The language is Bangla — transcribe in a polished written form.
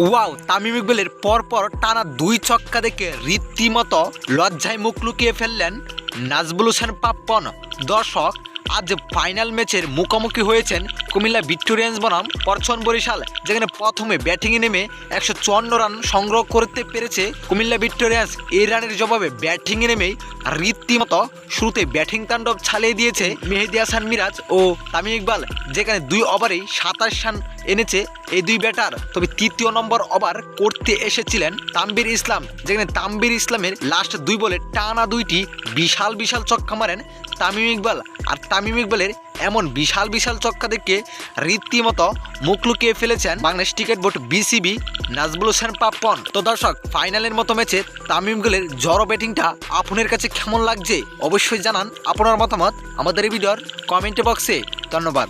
ওয়াও, তামিম ইকবালের পরপর টানা 2 ছক্কা দেখে রীতিমতো লজ্জায় মুখ লুকিয়ে ফেললেন নাজবুল হোসেন পাপ্পন। দর্শক, আজ ফাইনাল ম্যাচের মুখোমুখি হয়েছেন কুমিল্লা ভিক্টোরিয়ান্স বনাম পরছন বরিশাল, যেখানে প্রথমে ব্যাটিংয়ে নেমে 154 রান সংগ্রহ করতে পেরেছে কুমিল্লা ভিক্টোরিয়ান্স। এই রানের জবাবে ব্যাটিংয়ে নেমেই রীতিমতো শুরুতে ব্যাটিং তাণ্ডব ছালিয়ে দিয়েছে মেহেদী হাসান মিরাজ ও তামিম ইকবাল, যেখানে 2 ওভারেই 27 রান এনেছে এই 2 ব্যাটার। তবে তৃতীয় নম্বর ওভার করতে এসেছিলেন তানভীর ইসলাম, যেখানে তানভীর ইসলামের লাস্ট 2 বলে টানা 2টি বিশাল ছক্কা মারেন তামিম ইকবাল। আর তামিম ইকবালের এমন বিশাল ছক্কা দেখে রীতিমতো মুখ লুকিয়ে ফেলেছেন Bangladesh cricket board BCB Nazmul Hossain Papon. তো দর্শক, ফাইনালের মতো ম্যাচে তামিম ইকবালের জড়ো ব্যাটিংটা আপনার কাছে কেমন লাগছে অবশ্যই জানান আপনার মতামত আমাদের এই ভিডিওর কমেন্ট বক্সে। ধন্যবাদ।